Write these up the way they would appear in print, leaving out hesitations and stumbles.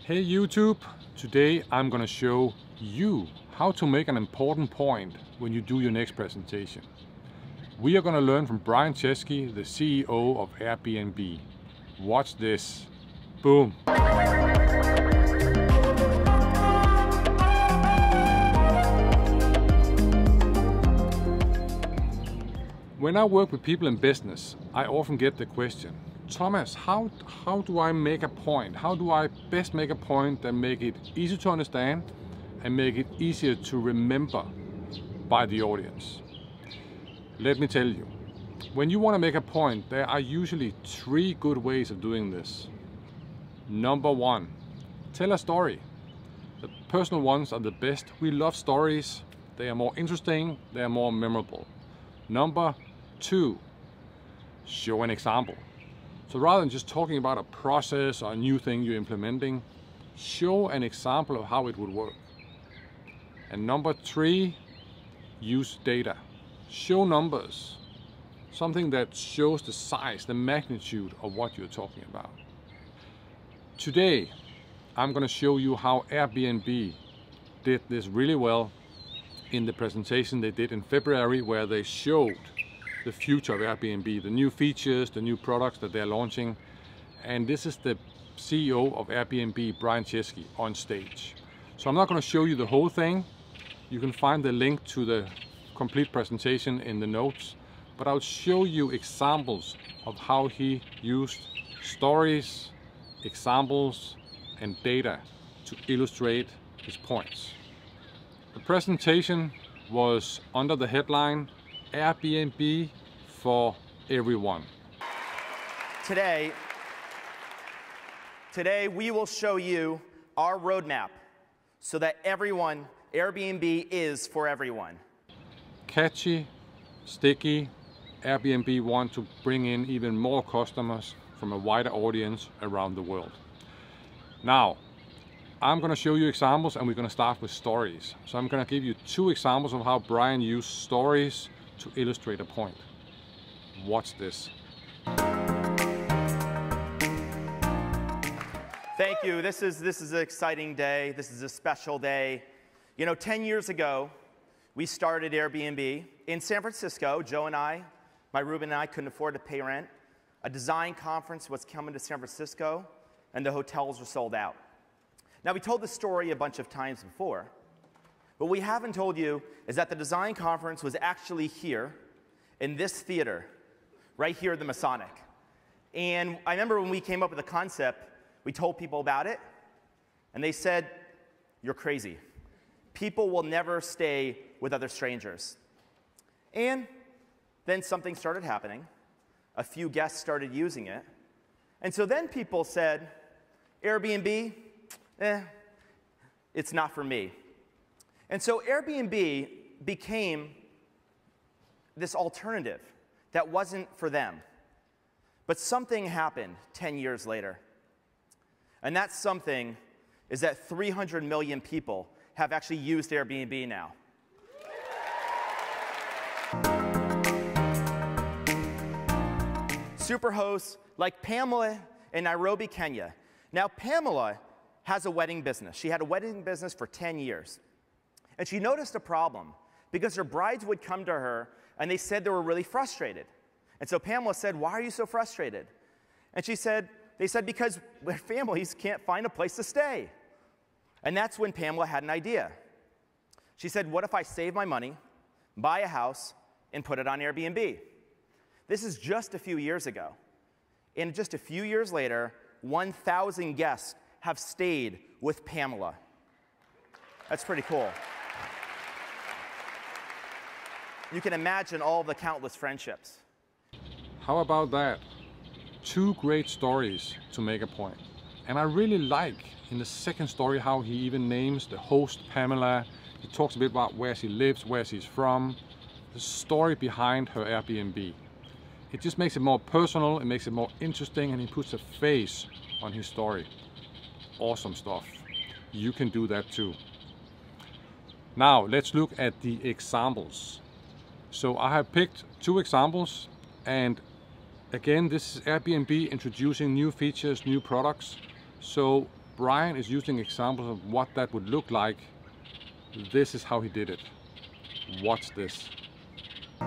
Hey YouTube, today I'm gonna show you how to make an important point when you do your next presentation. We are gonna learn from Brian Chesky, the CEO of Airbnb. Watch this. Boom. When I work with people in business, I often get the question, Thomas, how do I make a point? How do I best make a point that make it easy to understand and make it easier to remember by the audience? Let me tell you, when you want to make a point, there are usually three good ways of doing this. Number one, tell a story. The personal ones are the best. We love stories. They are more interesting, they are more memorable. Number two, show an example. So rather than just talking about a process or a new thing you're implementing, show an example of how it would work. And number three, use data. Show numbers. Something that shows the size, the magnitude of what you're talking about. Today, I'm going to show you how Airbnb did this really well in the presentation they did in February, where they showed the future of Airbnb, the new features, the new products that they're launching. And this is the CEO of Airbnb, Brian Chesky, on stage. So I'm not going to show you the whole thing. You can find the link to the complete presentation in the notes, but I'll show you examples of how he used stories, examples, and data to illustrate his points. The presentation was under the headline Airbnb for everyone. Today we will show you our roadmap so that Airbnb is for everyone. Catchy, sticky, Airbnb want to bring in even more customers from a wider audience around the world. Now, I'm going to show you examples and we're going to start with stories. So I'm going to give you two examples of how Brian used stories to illustrate a point. Watch this. Thank you. This is an exciting day. This is a special day. You know, 10 years ago, we started Airbnb in San Francisco. Joe and I, my Ruben and I couldn't afford to pay rent. A design conference was coming to San Francisco and the hotels were sold out. Now, we told this story a bunch of times before. What we haven't told you is that the design conference was actually here in this theater, right here at the Masonic. And I remember when we came up with the concept, we told people about it, and they said, "You're crazy. People will never stay with other strangers." And then something started happening. A few guests started using it. And so then people said, Airbnb, it's not for me. And so Airbnb became this alternative that wasn't for them. But something happened 10 years later. And that something is that 300 million people have actually used Airbnb now. Superhosts like Pamela in Nairobi, Kenya. Now, Pamela has a wedding business. She had a wedding business for 10 years. And she noticed a problem because her brides would come to her and they said they were really frustrated. And so Pamela said, "Why are you so frustrated?" And they said, "Because their families can't find a place to stay." And that's when Pamela had an idea. She said, "What if I save my money, buy a house, and put it on Airbnb?" This is just a few years ago. And just a few years later, 1,000 guests have stayed with Pamela. That's pretty cool. You can imagine all the countless friendships. How about that? Two great stories to make a point. And I really like in the second story how he even names the host, Pamela. He talks a bit about where she lives, where she's from, the story behind her Airbnb. It just makes it more personal, it makes it more interesting, and he puts a face on his story. Awesome stuff. You can do that too. Now, let's look at the examples. So I have picked two examples, and again, this is Airbnb introducing new features, new products. So Brian is using examples of what that would look like. This is how he did it. Watch this. I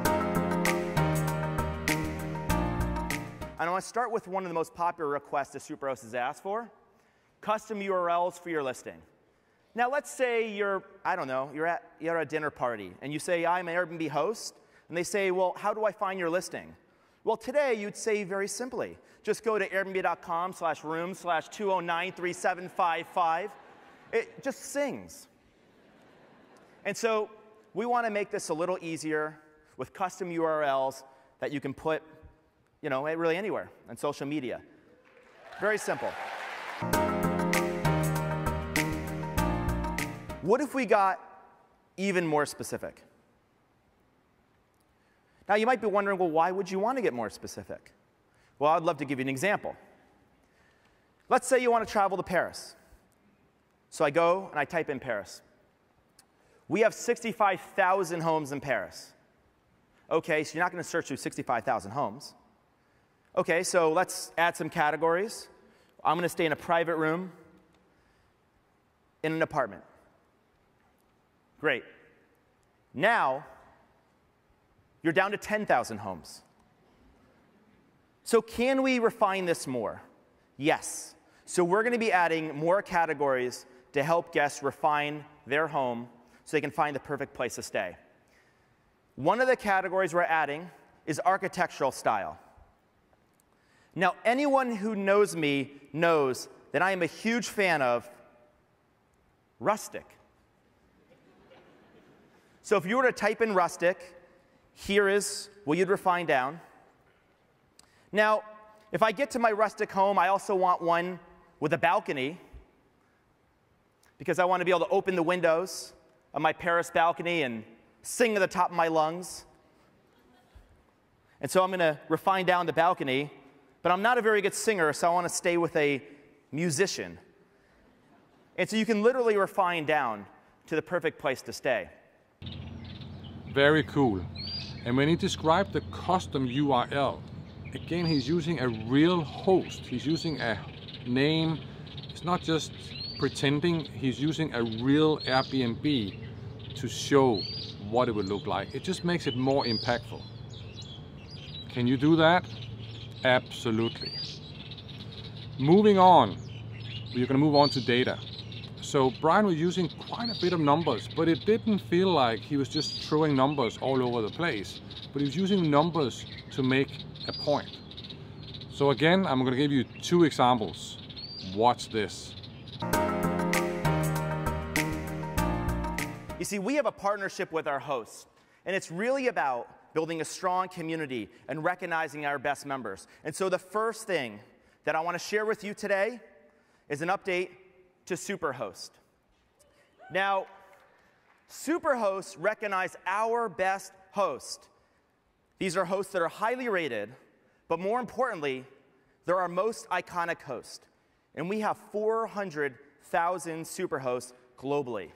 want to start with one of the most popular requests that Superhosts has asked for: custom URLs for your listing. Now let's say you're at a dinner party and you say, I'm an Airbnb host, and they say, well, how do I find your listing? Well, today you'd say very simply, just go to airbnb.com/room/2093755. It just sings. And so we want to make this a little easier with custom URLs that you can put, really anywhere on social media. Very simple. What if we got even more specific? Now you might be wondering, well, why would you want to get more specific? Well, I'd love to give you an example. Let's say you want to travel to Paris. So I go and I type in Paris. We have 65,000 homes in Paris. Okay, so you're not going to search through 65,000 homes. Okay, so let's add some categories. I'm going to stay in a private room in an apartment. Great. Now, you're down to 10,000 homes. So can we refine this more? Yes. So we're going to be adding more categories to help guests refine their home so they can find the perfect place to stay. One of the categories we're adding is architectural style. Now, anyone who knows me knows that I am a huge fan of rustic. So if you were to type in rustic, here is what you'd refine down. Now, if I get to my rustic home, I also want one with a balcony, because I want to be able to open the windows of my Paris balcony and sing at the top of my lungs. And so I'm going to refine down the balcony, but I'm not a very good singer, so I want to stay with a musician. And so you can literally refine down to the perfect place to stay. Very cool. And when he described the custom URL, again, he's using a real host. He's using a name. It's not just pretending. He's using a real Airbnb to show what it would look like. It just makes it more impactful. Can you do that? Absolutely. Moving on, we're going to move on to data. So Brian was using quite a bit of numbers, but it didn't feel like he was just throwing numbers all over the place, but he was using numbers to make a point. So again, I'm going to give you two examples. Watch this. You see, we have a partnership with our hosts, and it's really about building a strong community and recognizing our best members. And so the first thing that I want to share with you today is an update to Superhosts. Now, Superhosts recognize our best hosts. These are hosts that are highly rated, but more importantly, they're our most iconic hosts. And we have 400,000 Superhosts globally.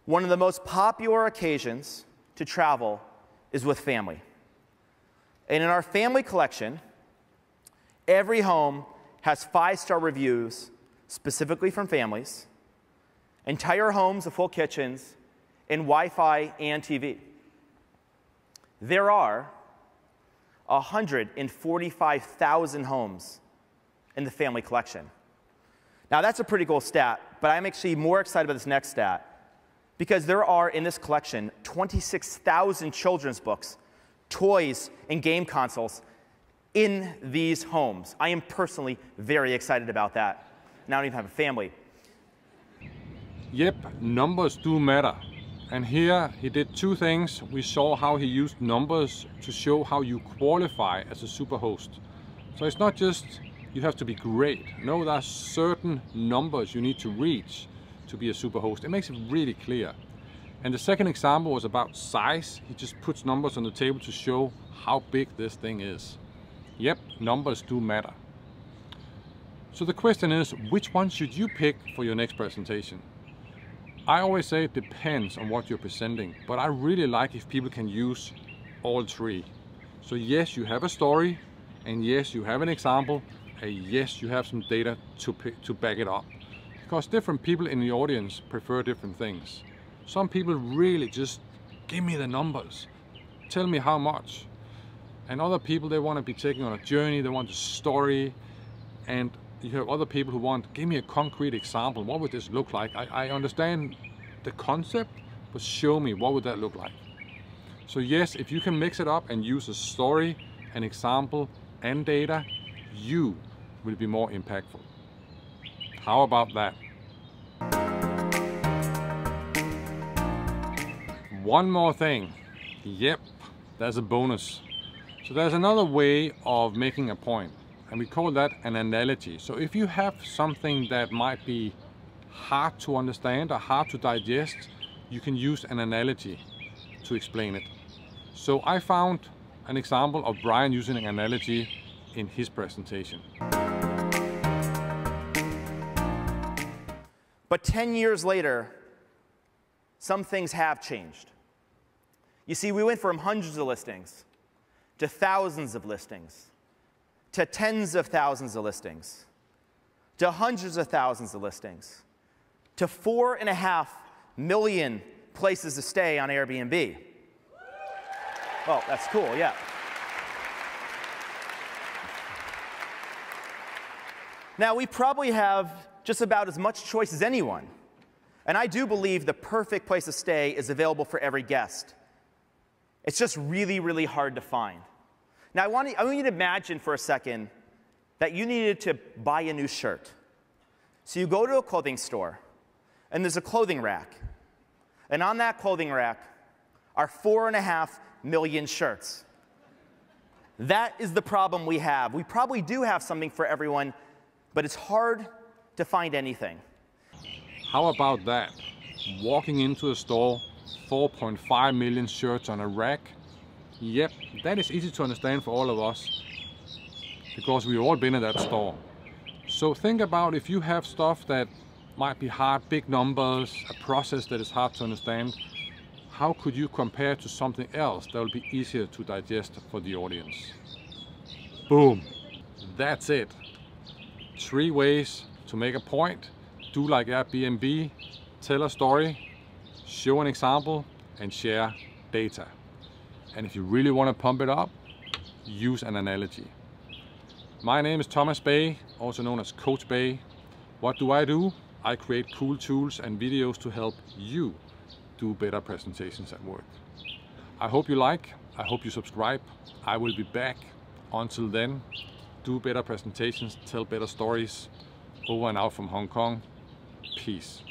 One of the most popular occasions to travel is with family. And in our family collection, every home has 5-star reviews specifically from families, entire homes with full kitchens, and Wi-Fi and TV. There are 145,000 homes in the family collection. Now that's a pretty cool stat, but I'm actually more excited about this next stat, because there are in this collection 26,000 children's books, toys, and game consoles in these homes. I am personally very excited about that. Now I don't even have a family. Yep, numbers do matter. And here he did two things. We saw how he used numbers to show how you qualify as a superhost. So it's not just you have to be great. No, there are certain numbers you need to reach to be a superhost. It makes it really clear. And the second example was about size. He just puts numbers on the table to show how big this thing is. Yep, numbers do matter. So the question is, which one should you pick for your next presentation? I always say it depends on what you're presenting, but I really like if people can use all three. So yes, you have a story, and yes, you have an example, and yes, you have some data to back it up. Because different people in the audience prefer different things. Some people really just give me the numbers, tell me how much. And other people, they want to be taken on a journey, they want a story. And you have other people who want, give me a concrete example, what would this look like? I understand the concept, but show me, what would that look like? So yes, if you can mix it up and use a story, an example, and data, you will be more impactful. How about that? One more thing. Yep, there's a bonus. So there's another way of making a point, and we call that an analogy. So if you have something that might be hard to understand or hard to digest, you can use an analogy to explain it. So I found an example of Brian using an analogy in his presentation. But 10 years later, some things have changed. You see, we went from hundreds of listings to thousands of listings, to tens of thousands of listings, to hundreds of thousands of listings, to 4.5 million places to stay on Airbnb. Well, that's cool, yeah. Now, we probably have just about as much choice as anyone. And I do believe the perfect place to stay is available for every guest. It's just really, really hard to find. Now, I want you to imagine for a second that you needed to buy a new shirt. So you go to a clothing store, and there's a clothing rack. And on that clothing rack are 4.5 million shirts. That is the problem we have. We probably do have something for everyone, but it's hard to find anything. How about that? Walking into a store, 4.5 million shirts on a rack. Yep, that is easy to understand for all of us, because we've all been in that store. So think about if you have stuff that might be hard, big numbers, a process that is hard to understand, how could you compare to something else that will be easier to digest for the audience? Boom, that's it. 3 ways to make a point. Do like Airbnb, tell a story, show an example, and share data. And if you really want to pump it up, use an analogy. My name is Tomas Bay, also known as Coach Bay. What do? I create cool tools and videos to help you do better presentations at work. I hope you like, I hope you subscribe. I will be back. Until then, do better presentations, tell better stories. Over and out from Hong Kong. Peace.